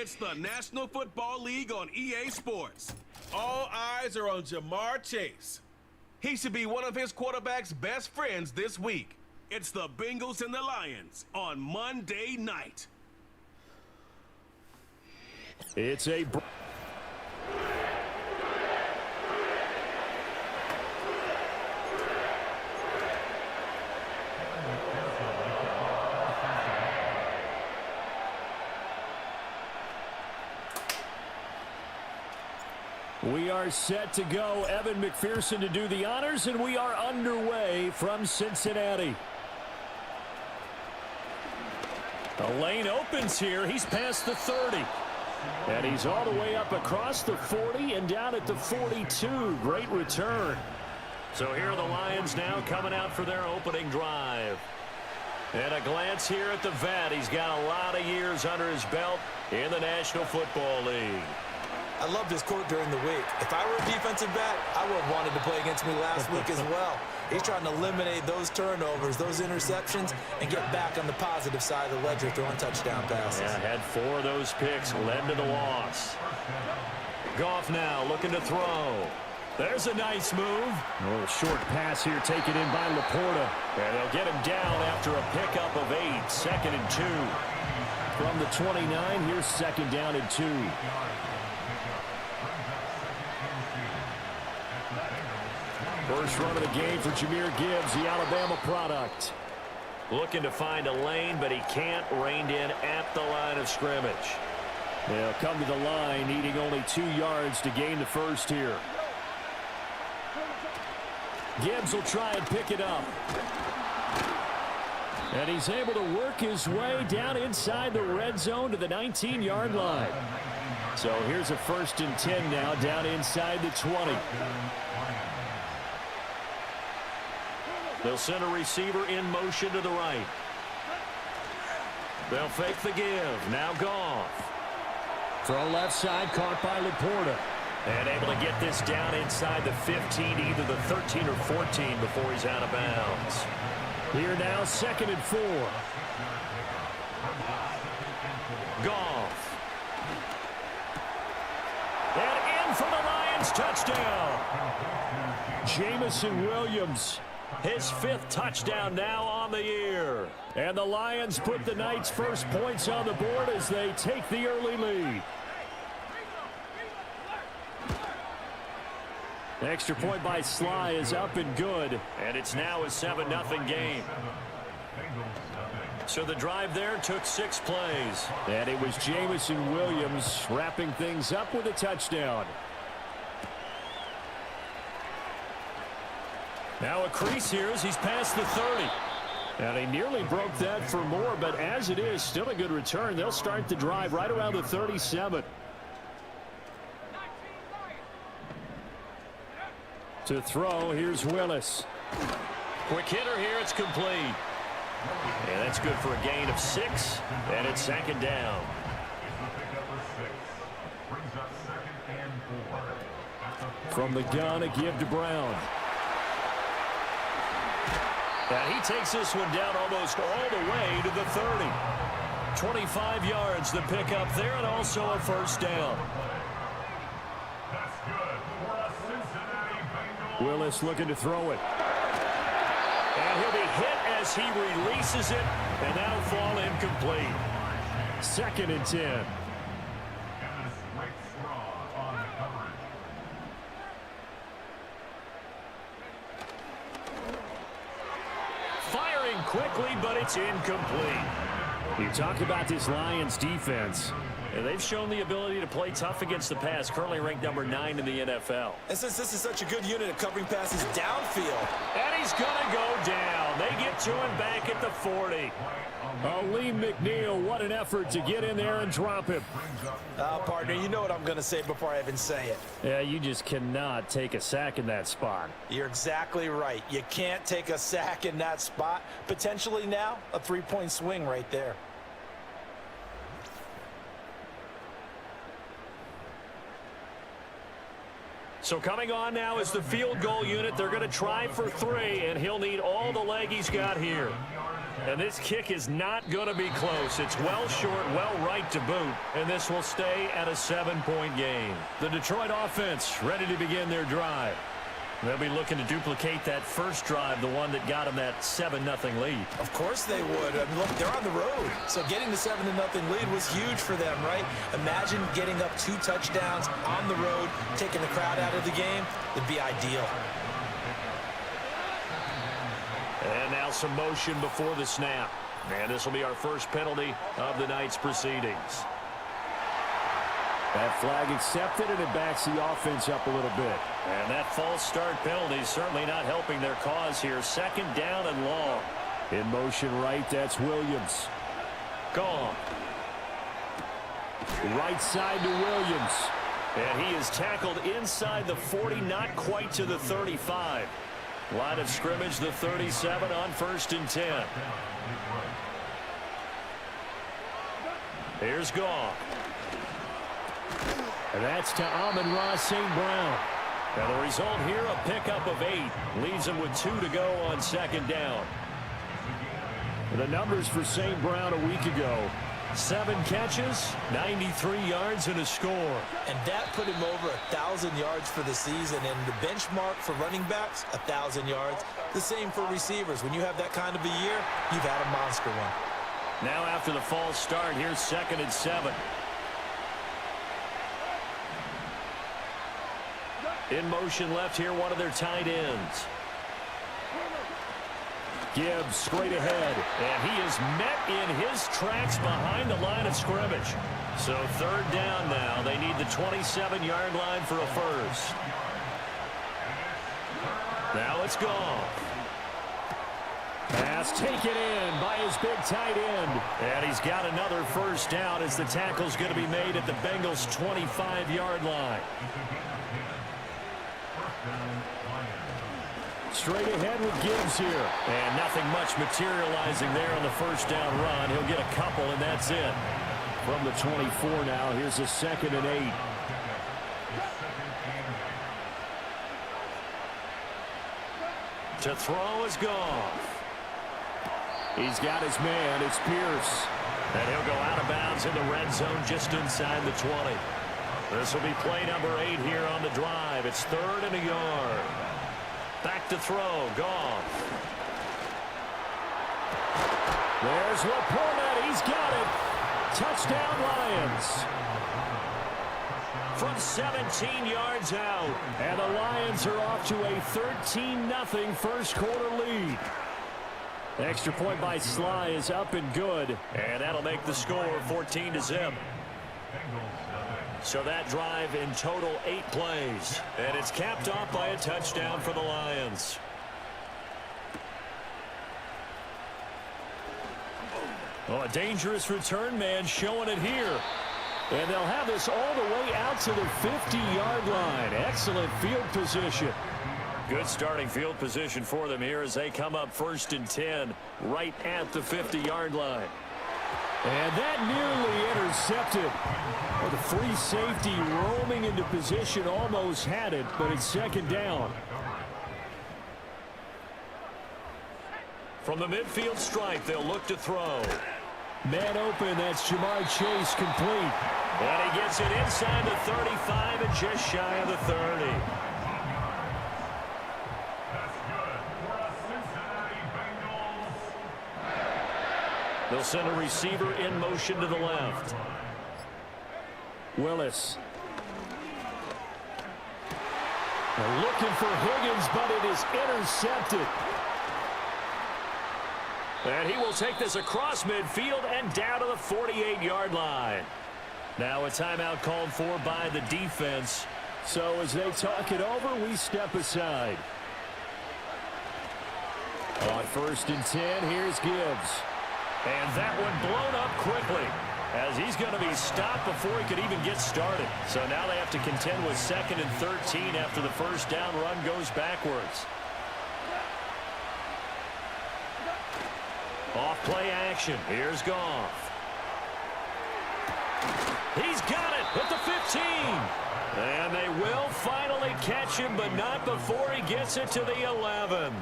It's the National Football League on EA Sports. All eyes are on Jamar Chase. He should be one of his quarterback's best friends this week. It's the Bengals and the Lions on Monday night. It's a... We are set to go. Evan McPherson to do the honors, and we are underway from Cincinnati. The lane opens here. He's past the 30. And he's all the way up across the 40 and down at the 42. Great return. So here are the Lions now coming out for their opening drive. And a glance here at the vet. He's got a lot of years under his belt in the National Football League. I loved his quote during the week. If I were a defensive back, I would have wanted to play against me last week as well. He's trying to eliminate those turnovers, those interceptions, and get back on the positive side of the ledger throwing touchdown passes. Yeah, had 4 of those picks, led to the loss. Goff now looking to throw. There's a nice move. A little short pass here taken in by Laporta. And they'll get him down after a pickup of 8, 2nd and 2. From the 29, here's 2nd down and 2. First run of the game for Jahmyr Gibbs, the Alabama product. Looking to find a lane, but he can't. Reined in at the line of scrimmage. They'll come to the line, needing only 2 yards to gain the first here. Gibbs will try and pick it up. And he's able to work his way down inside the red zone to the 19-yard line. So here's a 1st and 10 now, down inside the 20. They'll send a receiver in motion to the right. They'll fake the give. Now Goff. Throw left side, caught by Laporta. And able to get this down inside the 15, either the 13 or 14 before he's out of bounds. Here now, 2nd and 4. Goff. And in for the Lions, touchdown. Jamison Williams. His 5th touchdown now on the year. And the Lions put the Knights' first points on the board as they take the early lead. The extra point by Sly is up and good. And it's now a 7-0 game. So the drive there took 6 plays. And it was Jamison Williams wrapping things up with a touchdown. Now a crease here as he's past the 30. And he nearly broke that for more, but as it is, still a good return. They'll start the drive right around the 37. To throw, here's Willis. Quick hitter here, it's complete. And that's good for a gain of 6, and it's 2nd down. From the gun, a give to Brown. And he takes this one down almost all the way to the 30. 25 yards to pick up there, and also a 1st down. Willis looking to throw it. And he'll be hit as he releases it, and that'll fall incomplete. 2nd and 10. Firing quickly, but it's incomplete. You talk about this Lions defense. And they've shown the ability to play tough against the pass, currently ranked number 9 in the NFL. And since this is such a good unit of covering passes downfield. And he's going to go down. They get to him back at the 40. Lee McNeil, what an effort to get in there and drop him. Partner, you know what I'm going to say before I even say it. Yeah, you just cannot take a sack in that spot. You're exactly right. You can't take a sack in that spot. Potentially now, a 3-point swing right there. So coming on now is the field goal unit. They're going to try for 3, and he'll need all the leg he's got here. And this kick is not going to be close. It's well short, well right to boot, and this will stay at a 7-point game. The Detroit offense ready to begin their drive. They'll be looking to duplicate that first drive, the one that got them that 7-0 lead. Of course they would. I mean, look, they're on the road. So getting the 7-0 lead was huge for them, right? Imagine getting up 2 touchdowns on the road, taking the crowd out of the game. It'd be ideal. And now some motion before the snap. And this will be our first penalty of the night's proceedings. That flag accepted, and it backs the offense up a little bit. And that false start penalty certainly not helping their cause here. 2nd down and long. In motion right, that's Williams. Gone. Right side to Williams. And he is tackled inside the 40, not quite to the 35. Line of scrimmage, the 37 on 1st and 10. Here's Goff. And that's to Amon-Ra St. Brown. And the result here, a pickup of 8. Leaves him with 2 to go on 2nd down. The numbers for St. Brown a week ago. 7 catches, 93 yards, and a score. And that put him over 1,000 yards for the season. And the benchmark for running backs, 1,000 yards. The same for receivers. When you have that kind of a year, you've had a monster one. Now after the false start, here's 2nd and 7. In motion left here, one of their tight ends. Gibbs straight ahead. And he is met in his tracks behind the line of scrimmage. So 3rd down now. They need the 27-yard line for a first. Now it's gone. Pass taken in by his big tight end. And he's got another first down as the tackle's going to be made at the Bengals' 25-yard line. Straight ahead with Gibbs here. And nothing much materializing there on the first down run. He'll get a couple, and that's it. From the 24 now, here's a 2nd and 8. To throw is gone. He's got his man. It's Pierce. And he'll go out of bounds in the red zone just inside the 20. This will be play number 8 here on the drive. It's 3rd and a yard. Back to throw. Goff. There's Laporta. He's got it. Touchdown, Lions. From 17 yards out. And the Lions are off to a 13-0 first quarter lead. Extra point by Sly is up and good. And that'll make the score 14-0. So that drive in total 8 plays. And it's capped off by a touchdown for the Lions. Oh, a dangerous return man showing it here. And they'll have this all the way out to the 50-yard line. Excellent field position. Good starting field position for them here as they come up 1st and 10 right at the 50-yard line. And that nearly intercepted. Well, the free safety roaming into position almost had it, but it's 2nd down. From the midfield stripe, they'll look to throw. Man open, that's Jamar Chase complete. And he gets it inside the 35 and just shy of the 30. They'll send a receiver in motion to the left. Willis. They're looking for Higgins, but it is intercepted. And he will take this across midfield and down to the 48-yard line. Now a timeout called for by the defense. So as they talk it over, we step aside. On 1st and 10, here's Gibbs. And that one blown up quickly as he's going to be stopped before he could even get started. So now they have to contend with 2nd and 13 after the first down run goes backwards. Off play action. Here's Goff. He's got it at the 15. And they will finally catch him, but not before he gets it to the 11.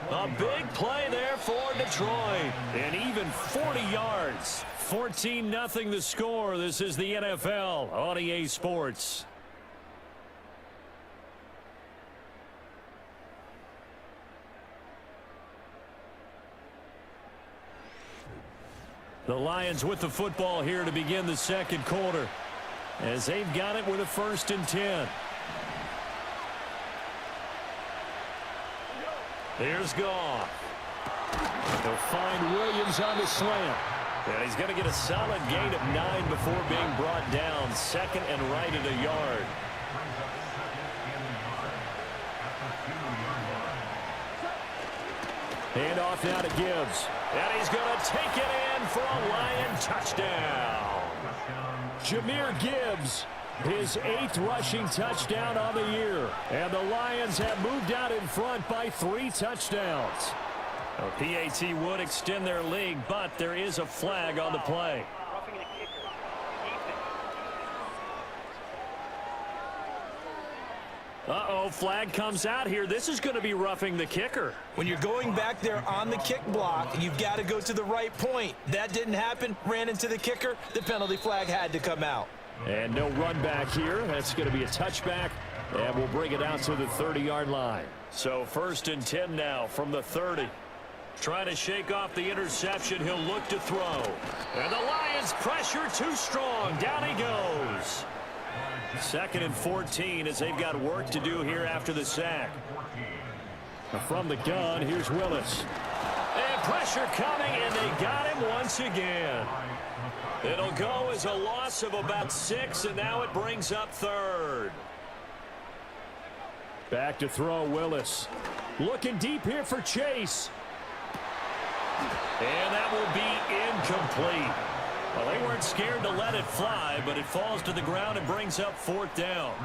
A big play there for Detroit. And even 40 yards. 14-0 the score. This is the NFL on EA Sports. The Lions with the football here to begin the second quarter, as they've got it with a 1st and 10. Here's Goff. They'll find Williams on the slant. And he's going to get a solid gain of 9 before being brought down. 2nd and right at a yard. Hand off now to Gibbs. And he's going to take it in for a Lion touchdown. Jahmyr Gibbs, his 8th rushing touchdown on the year. And the Lions have moved out in front by 3 touchdowns. A PAT would extend their lead, but there is a flag on the play. Uh-oh, flag comes out here. This is going to be roughing the kicker. When you're going back there on the kick block, you've got to go to the right point. That didn't happen. Ran into the kicker. The penalty flag had to come out. And no run back here. That's going to be a touchback. And we'll bring it out to the 30-yard line. So 1st and 10 now from the 30. Trying to shake off the interception. He'll look to throw. And the Lions pressure too strong. Down he goes. 2nd and 14 as they've got work to do here after the sack. From the gun, here's Willis. And pressure coming, and they got him once again. It'll go as a loss of about 6, and now it brings up 3rd. Back to throw, Willis. Looking deep here for Chase. And that will be incomplete. Well, they weren't scared to let it fly, but it falls to the ground and brings up 4th down.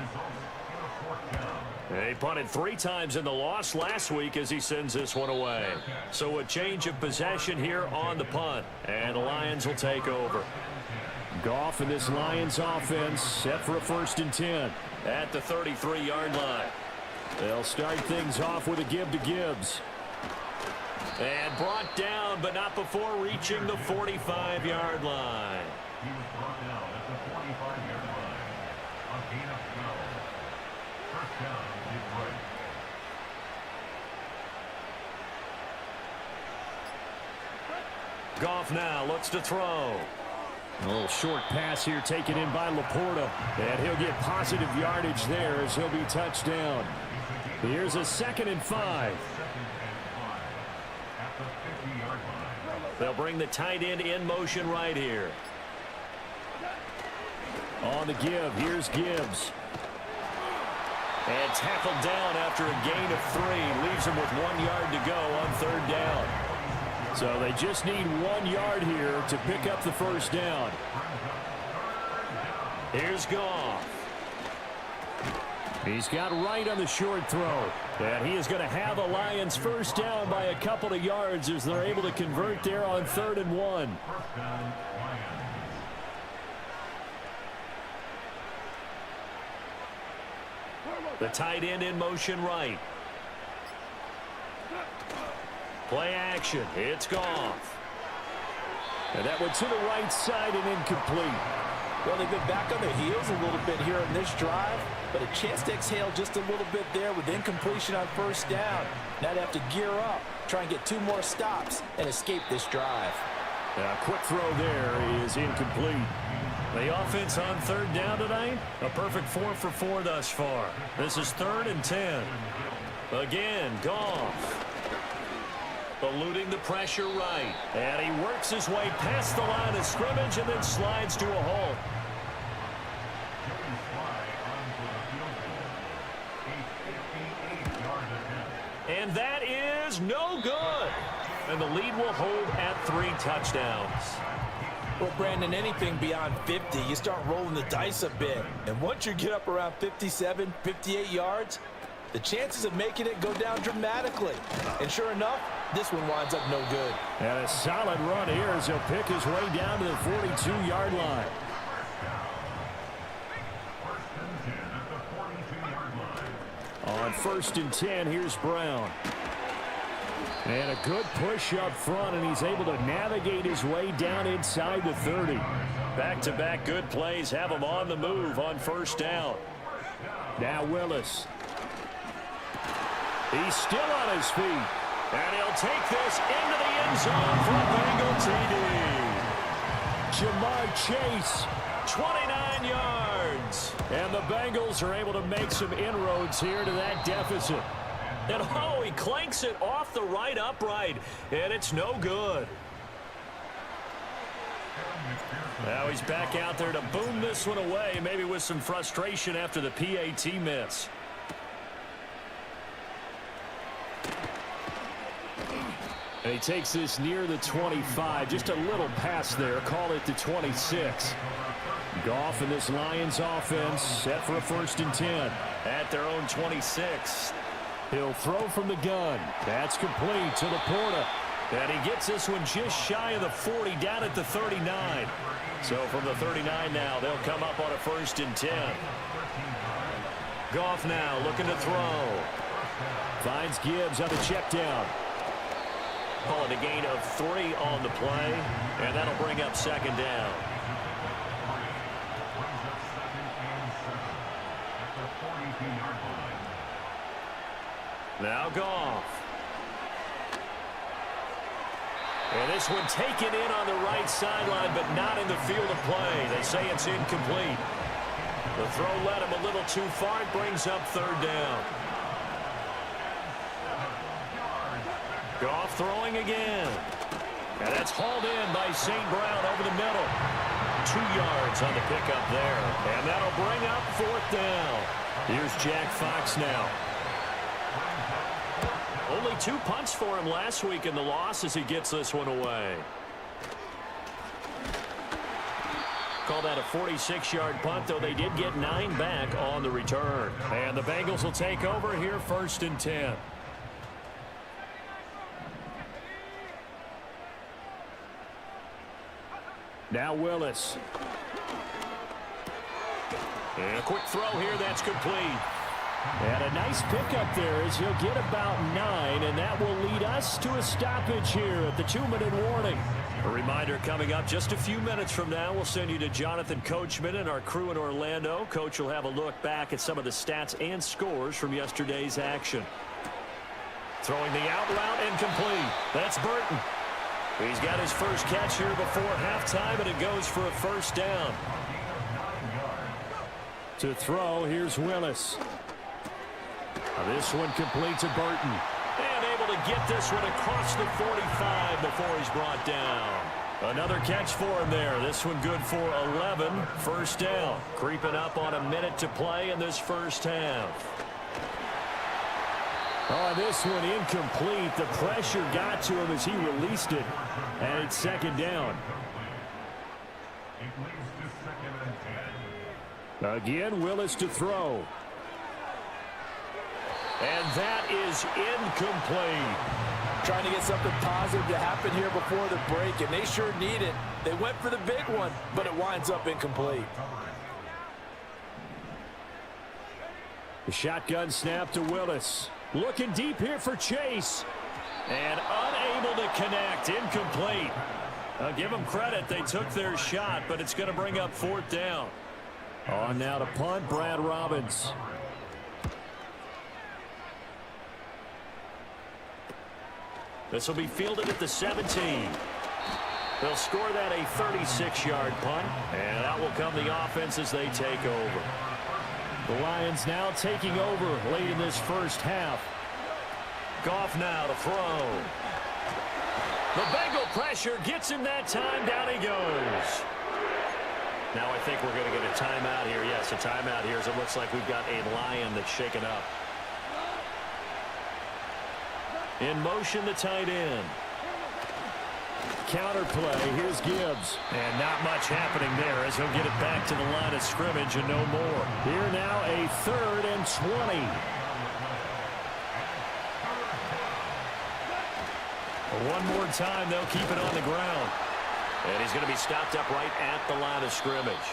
They punted 3 times in the loss last week as he sends this one away. So a change of possession here on the punt, and the Lions will take over. Goff and this Lions offense set for a 1st and 10 at the 33-yard line. They'll start things off with a give to Gibbs. And brought down, but not before reaching the 45-yard line. He was brought down at the 45-yard line. A gain of 12. 1st down, Detroit. Goff now looks to throw. A little short pass here taken in by Laporta. And he'll get positive yardage there as he'll be touched down. Here's a 2nd and 5. They'll bring the tight end in motion right here. On the give, here's Gibbs. And tackled down after a gain of 3. Leaves him with 1 yard to go on 3rd down. So they just need 1 yard here to pick up the 1st down. Here's Goff. He's got right on the short throw. And he is going to have the Lions 1st down by a couple of yards as they're able to convert there on 3rd and 1. The tight end in motion right. Play action. It's Goff. And that went to the right side and incomplete. Well, they've been back on their heels a little bit here in this drive, but a chance to exhale just a little bit there with incompletion on 1st down. Now they have to gear up, try and get 2 more stops, and escape this drive. A quick throw there is incomplete. The offense on 3rd down tonight, a perfect 4 for 4 thus far. This is 3rd and 10. Again, Goff. Eluding the pressure right. And he works his way past the line of scrimmage and then slides to a halt. And that is no good. And the lead will hold at 3 touchdowns. Well, Brandon, anything beyond 50, you start rolling the dice a bit. And once you get up around 57, 58 yards, the chances of making it go down dramatically. And sure enough, this one winds up no good. And a solid run here as he'll pick his way down to the 42-yard line. On 1st and 10, here's Brown. And a good push up front, and he's able to navigate his way down inside the 30. Back-to-back good plays have him on the move on 1st down. Now Willis. He's still on his feet. And he'll take this into the end zone for a Bengal TD. Jamar Chase. 29 yards. And the Bengals are able to make some inroads here to that deficit. And oh, he clanks it off the right upright. And it's no good. Now he's back out there to boom this one away, maybe with some frustration after the PAT miss. And he takes this near the 25. Just a little pass there. Call it the 26. Goff and this Lions offense set for a 1st and 10. At their own 26. He'll throw from the gun. That's complete to Laporta. And he gets this one just shy of the 40, down at the 39. So from the 39 now, they'll come up on a 1st and 10. Goff now looking to throw. Finds Gibbs on the check down. Call it a gain of 3 on the play, and that'll bring up 2nd down. Now Goff. And this one taken in on the right sideline, but not in the field of play. They say it's incomplete. The throw led him a little too far. It brings up 3rd down. Goff throwing again. And that's hauled in by St. Brown over the middle. 2 yards on the pickup there. And that'll bring up 4th down. Here's Jack Fox now. Only 2 punts for him last week in the loss as he gets this one away. Call that a 46-yard punt, though they did get 9 back on the return. And the Bengals will take over here 1st and 10. Now Willis. And a quick throw here, that's complete. And a nice pickup there as he'll get about 9, and that will lead us to a stoppage here at the 2-minute warning. A reminder coming up just a few minutes from now. We'll send you to Jonathan Coachman and our crew in Orlando. Coach will have a look back at some of the stats and scores from yesterday's action. Throwing the out route incomplete. That's Burton. He's got his first catch here before halftime, and it goes for a 1st down. To throw, here's Willis. This one complete to Burton. And able to get this one across the 45 before he's brought down. Another catch for him there. This one good for 11. 1st down. Creeping up on a minute to play in this first half. Oh, this one incomplete. The pressure got to him as he released it. And it's 2nd down. Again, Willis to throw. And that is incomplete. Trying to get something positive to happen here before the break, and they sure need it. They went for the big one, but it winds up incomplete. The shotgun snap to Willis. Looking deep here for Chase. And unable to connect. Incomplete. I'll give them credit. They took their shot, but it's going to bring up 4th down. On now to punt, Brad Robbins. This will be fielded at the 17. They'll score that a 36-yard punt, and that will come the offense as they take over. The Lions now taking over late in this first half. Goff now to throw. The Bengal pressure gets him that time. Down he goes. Now I think we're going to get a timeout here. Yes, a timeout here as it looks like we've got a Lion that's shaken up. In motion, the tight end. Counter play. Here's Gibbs. And not much happening there as he'll get it back to the line of scrimmage and no more. Here now a 3rd and 20. One more time, they'll keep it on the ground. And he's going to be stopped up right at the line of scrimmage.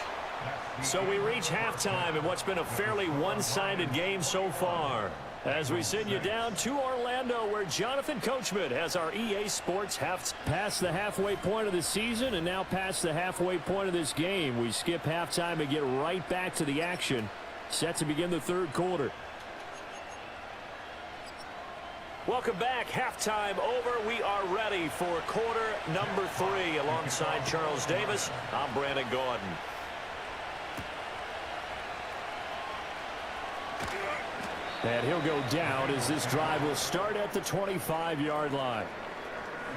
So we reach halftime in what's been a fairly one-sided game so far. As we send you down to Orlando, where Jonathan Coachman has our EA Sports past the halfway point of the season and now past the halfway point of this game. We skip halftime and get right back to the action. Set to begin the third quarter. Welcome back. Halftime over. We are ready for quarter number 3. Alongside Charles Davis, I'm Brandon Gordon. And he'll go down as this drive will start at the 25-yard line.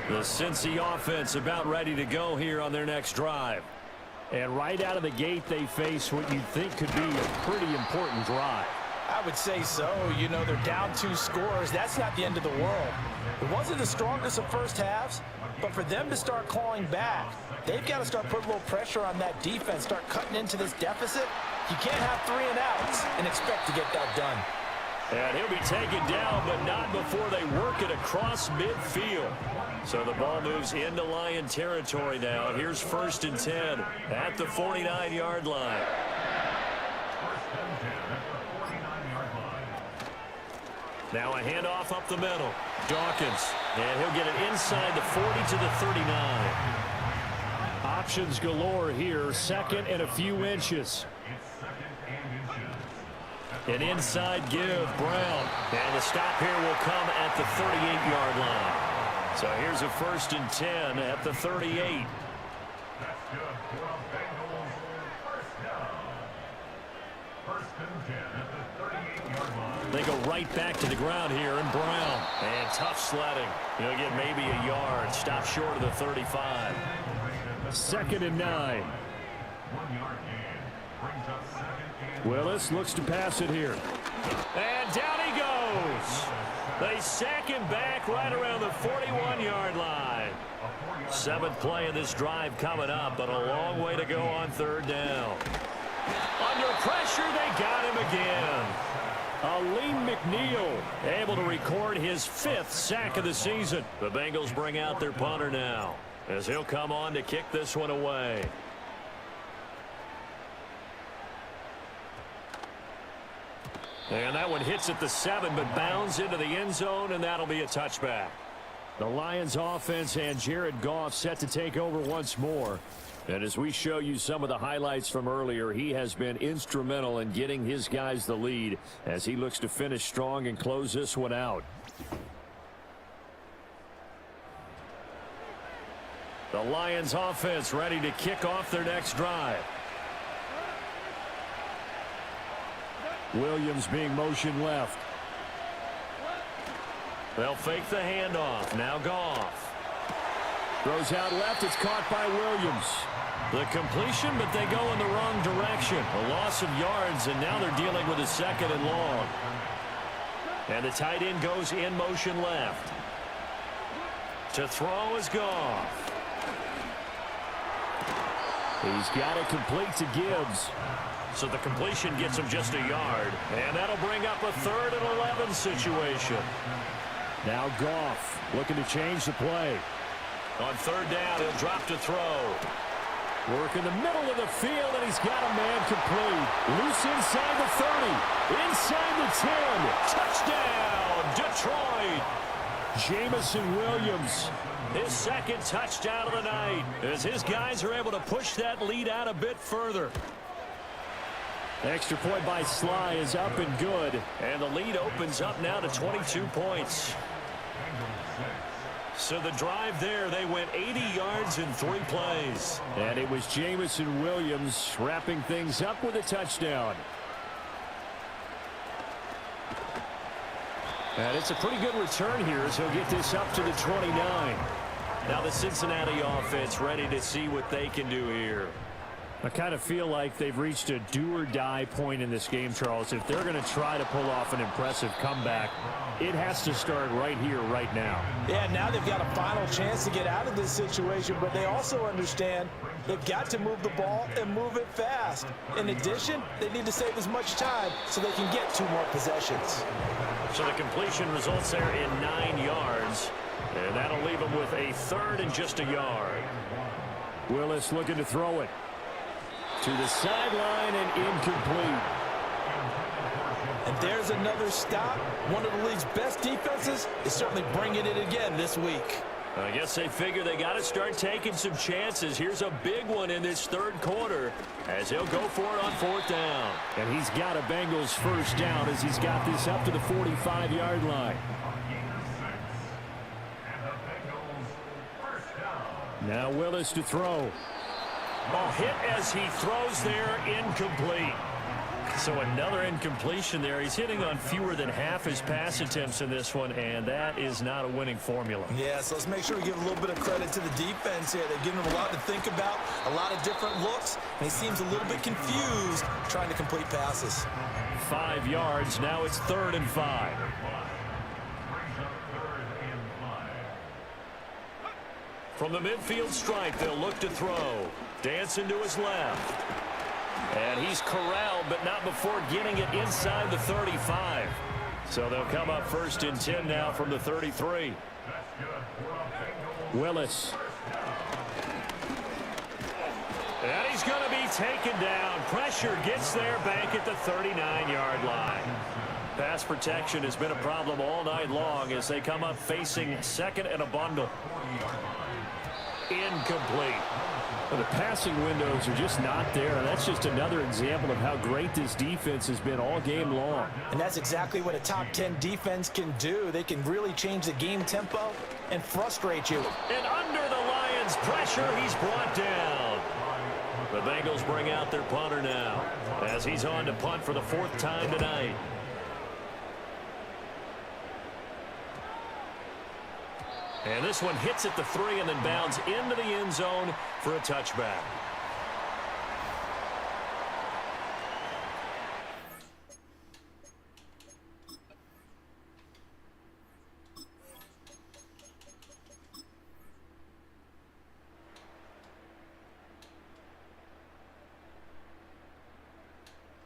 The Cincy offense about ready to go here on their next drive. And right out of the gate, they face what you'd think could be a pretty important drive. I would say so. You know, they're down 2 scores. That's not the end of the world. It wasn't the strongest of first halves, but for them to start clawing back, they've got to start putting a little pressure on that defense, start cutting into this deficit. You can't have 3 and outs and expect to get that done. And he'll be taken down, but not before they work it across midfield. So the ball moves into Lion territory now. Here's 1st and 10 at the 49-yard line. Now a handoff up the middle. Dawkins. And he'll get it inside the 40 to the 39. Options galore here. 2nd and a few inches. An inside give, Brown. And the stop here will come at the 38-yard line. So here's a 1st and 10 at the 38. They go right back to the ground here, and Brown. And tough sledding. He'll get maybe a yard. Stop short of the 35. 2nd and 9. Willis looks to pass it here. And down he goes. They sack him back right around the 41-yard line. 7th play of this drive coming up, but a long way to go on 3rd down. Under pressure, they got him again. Aleem McNeil able to record his 5th sack of the season. The Bengals bring out their punter now, as he'll come on to kick this one away. And that one hits at the 7, but bounds into the end zone, and that'll be a touchback. The Lions offense and Jared Goff set to take over once more. And as we show you some of the highlights from earlier, he has been instrumental in getting his guys the lead as he looks to finish strong and close this one out. The Lions offense ready to kick off their next drive. Williams being motion left. They'll fake the handoff. Now Goff. Throws out left. It's caught by Williams. The completion, but they go in the wrong direction. A loss of yards, and now they're dealing with a 2nd and long. And the tight end goes in motion left. To throw is Goff. He's got it complete to Gibbs. So the completion gets him just a yard. And that'll bring up a 3rd and 11 situation. Now Goff looking to change the play. On 3rd down, he'll drop to throw. Work in the middle of the field, and he's got a man complete. Loose inside the 30. Inside the 10. Touchdown, Detroit. Jamison Williams. His 2nd touchdown of the night, as his guys are able to push that lead out a bit further. Extra point by Sly is up and good. And the lead opens up now to 22 points. So the drive there, they went 80 yards in 3 plays. And it was Jamison Williams wrapping things up with a touchdown. And it's a pretty good return here as he'll get this up to the 29. Now the Cincinnati offense ready to see what they can do here. I kind of feel like they've reached a do-or-die point in this game, Charles. If they're going to try to pull off an impressive comeback, it has to start right here, right now. Yeah, now they've got a final chance to get out of this situation, but they also understand they've got to move the ball and move it fast. In addition, they need to save as much time so they can get 2 more possessions. So the completion results there in 9 yards, and that'll leave them with a 3rd and just a yard. Willis looking to throw it. To the sideline and incomplete. And there's another stop. One of the league's best defenses is certainly bringing it again this week. I guess they figure they got to start taking some chances. Here's a big one in this third quarter as he'll go for it on 4th down. And he's got a Bengals first down as he's got this up to the 45-yard line. Now Willis to throw. A hit as he throws there, incomplete. So another incompletion there. He's hitting on fewer than half his pass attempts in this one, and that is not a winning formula. Yeah, so let's make sure we give a little bit of credit to the defense here. They've given him a lot to think about, a lot of different looks, and he seems a little bit confused trying to complete passes. 5 yards. Now it's 3rd and 5. From the midfield stripe, they'll look to throw. Dancing to his left. And he's corralled, but not before getting it inside the 35. So they'll come up 1st and 10 now from the 33. Willis. And he's going to be taken down. Pressure gets there back at the 39-yard line. Pass protection has been a problem all night long as they come up facing 2nd and a bundle. Incomplete. Well, the passing windows are just not there. And that's just another example of how great this defense has been all game long. And that's exactly what a top 10 defense can do. They can really change the game tempo and frustrate you. And under the Lions' pressure, he's brought down. The Bengals bring out their punter now as he's on to punt for the 4th time tonight. And this one hits at the 3 and then bounds into the end zone for a touchback.